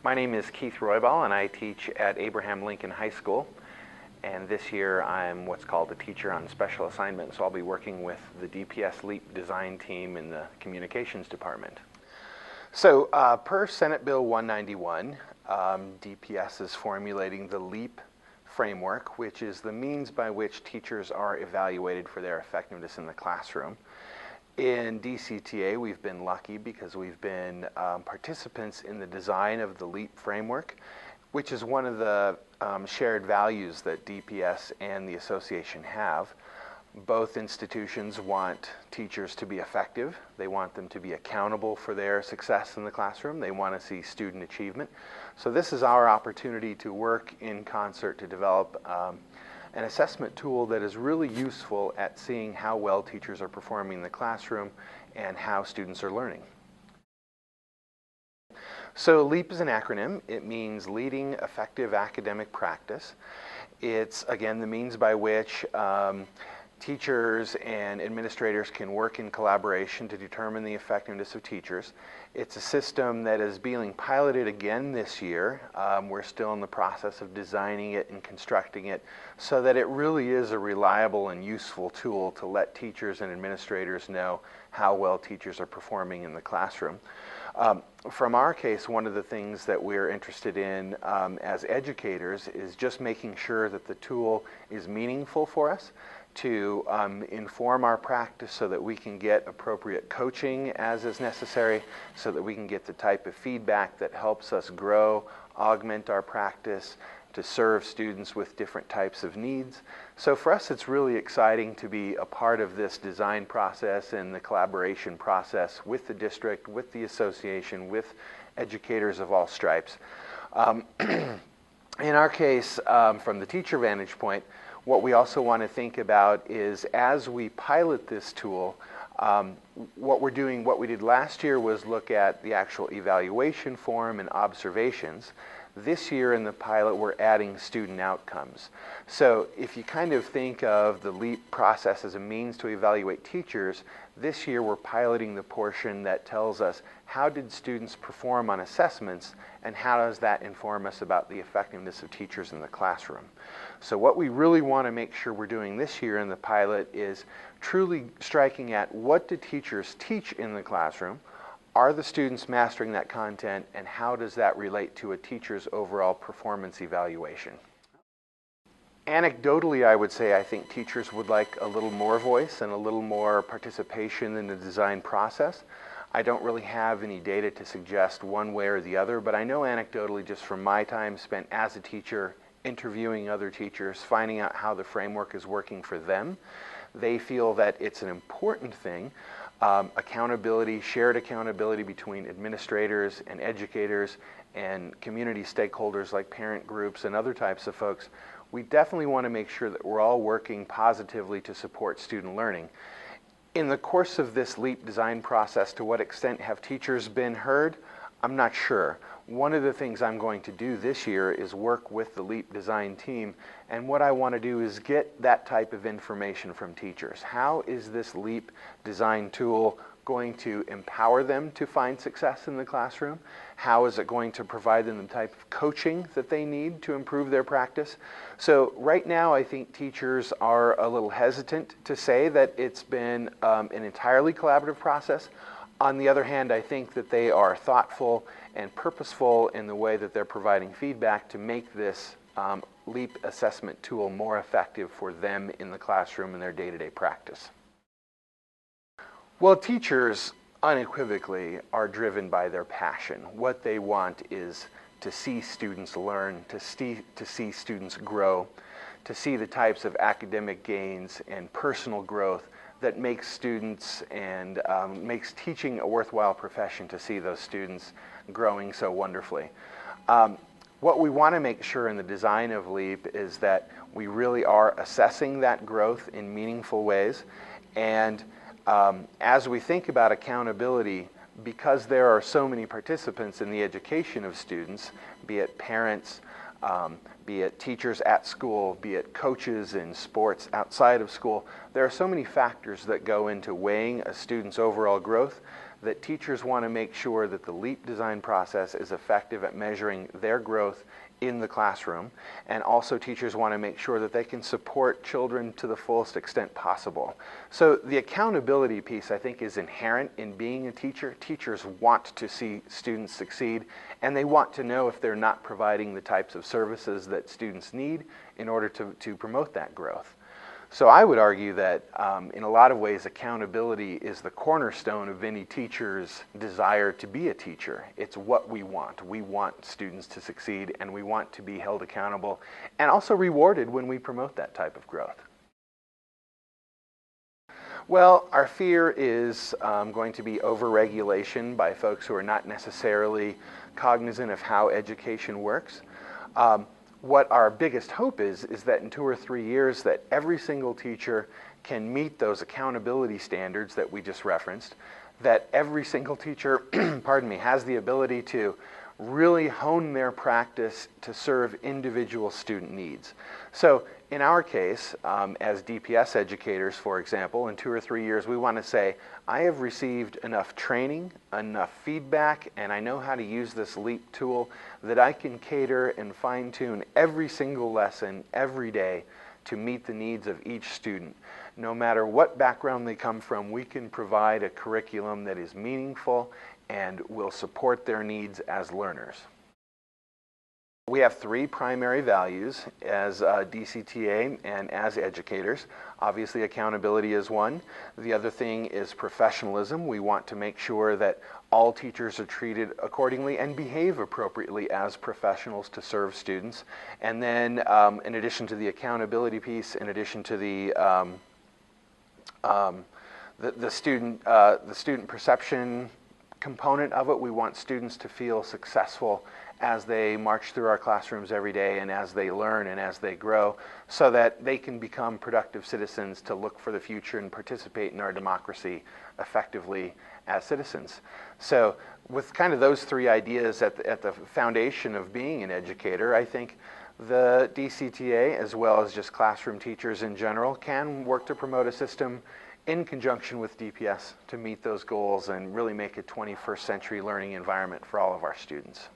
My name is Keith Roybal, and I teach at Abraham Lincoln High School. And this year I'm what's called a teacher on special assignment, so I'll be working with the DPS LEAP design team in the communications department. So per Senate Bill 191, DPS is formulating the LEAP framework, which is the means by which teachers are evaluated for their effectiveness in the classroom. In DCTA, we've been lucky because we've been participants in the design of the LEAP framework, which is one of the shared values that DPS and the association have. Both institutions want teachers to be effective. They want them to be accountable for their success in the classroom. They want to see student achievement. So this is our opportunity to work in concert to develop an assessment tool that is really useful at seeing how well teachers are performing in the classroom and how students are learning. So LEAP is an acronym. It means Leading Effective Academic Practice. It's, again, the means by which teachers and administrators can work in collaboration to determine the effectiveness of teachers. It's a system that is being piloted again this year. We're still in the process of designing it and constructing it so that it really is a reliable and useful tool to let teachers and administrators know how well teachers are performing in the classroom. From our case, one of the things that we're interested in as educators is just making sure that the tool is meaningful for us, to inform our practice so that we can get appropriate coaching as is necessary, so that we can get the type of feedback that helps us grow, augment our practice, to serve students with different types of needs. So for us, it's really exciting to be a part of this design process and the collaboration process with the district, with the association, with educators of all stripes. In our case, from the teacher vantage point, what we also want to think about is as we pilot this tool, what we did last year was look at the actual evaluation form and observations. This year in the pilot, we're adding student outcomes. So if you kind of think of the LEAP process as a means to evaluate teachers, this year we're piloting the portion that tells us how did students perform on assessments and how does that inform us about the effectiveness of teachers in the classroom. So what we really want to make sure we're doing this year in the pilot is truly striking at what do teachers teach in the classroom, are the students mastering that content, and how does that relate to a teacher's overall performance evaluation? Anecdotally, I would say I think teachers would like a little more voice and a little more participation in the design process. I don't really have any data to suggest one way or the other, but I know anecdotally just from my time spent as a teacher, interviewing other teachers, finding out how the framework is working for them, they feel that it's an important thing. Accountability, shared accountability between administrators and educators and community stakeholders like parent groups and other types of folks. We definitely want to make sure that we're all working positively to support student learning. In the course of this LEAP design process, to what extent have teachers been heard? I'm not sure. One of the things I'm going to do this year is work with the LEAP design team, and what I want to do is get that type of information from teachers. How is this LEAP design tool going to empower them to find success in the classroom? How is it going to provide them the type of coaching that they need to improve their practice? So right now I think teachers are a little hesitant to say that it's been an entirely collaborative process. On the other hand, I think that they are thoughtful and purposeful in the way that they're providing feedback to make this LEAP assessment tool more effective for them in the classroom and their day-to-day practice. Well, teachers unequivocally are driven by their passion. What they want is to see students learn, to see students grow, to see the types of academic gains and personal growth that makes students and makes teaching a worthwhile profession, to see those students growing so wonderfully. What we want to make sure in the design of LEAP is that we really are assessing that growth in meaningful ways. And as we think about accountability, because there are so many participants in the education of students, be it parents, be it teachers at school, be it coaches in sports outside of school, there are so many factors that go into weighing a student's overall growth that teachers want to make sure that the LEAP design process is effective at measuring their growth in the classroom, and also teachers want to make sure that they can support children to the fullest extent possible. So the accountability piece, I think, is inherent in being a teacher. Teachers want to see students succeed, and they want to know if they're not providing the types of services that students need in order to promote that growth. So I would argue that in a lot of ways, accountability is the cornerstone of any teacher's desire to be a teacher. It's what we want. We want students to succeed, and we want to be held accountable and also rewarded when we promote that type of growth. Well, our fear is going to be overregulation by folks who are not necessarily cognizant of how education works. What our biggest hope is that in 2 or 3 years that every single teacher can meet those accountability standards that we just referenced, that every single teacher, pardon me, has the ability to really hone their practice to serve individual student needs. So in our case, as DPS educators, for example, in 2 or 3 years, we want to say, I have received enough training, enough feedback, and I know how to use this LEAP tool that I can cater and fine-tune every single lesson every day to meet the needs of each student. No matter what background they come from, we can provide a curriculum that is meaningful and will support their needs as learners. We have 3 primary values as DCTA and as educators. Obviously, accountability is one. The other thing is professionalism. We want to make sure that all teachers are treated accordingly and behave appropriately as professionals to serve students. And then, in addition to the accountability piece, in addition to the student perception component of it, we want students to feel successful as they march through our classrooms every day and as they learn and as they grow, so that they can become productive citizens to look for the future and participate in our democracy effectively as citizens. So with kind of those 3 ideas at the foundation of being an educator, I think the DCTA, as well as just classroom teachers in general, can work to promote a system in conjunction with DPS to meet those goals and really make a 21st century learning environment for all of our students.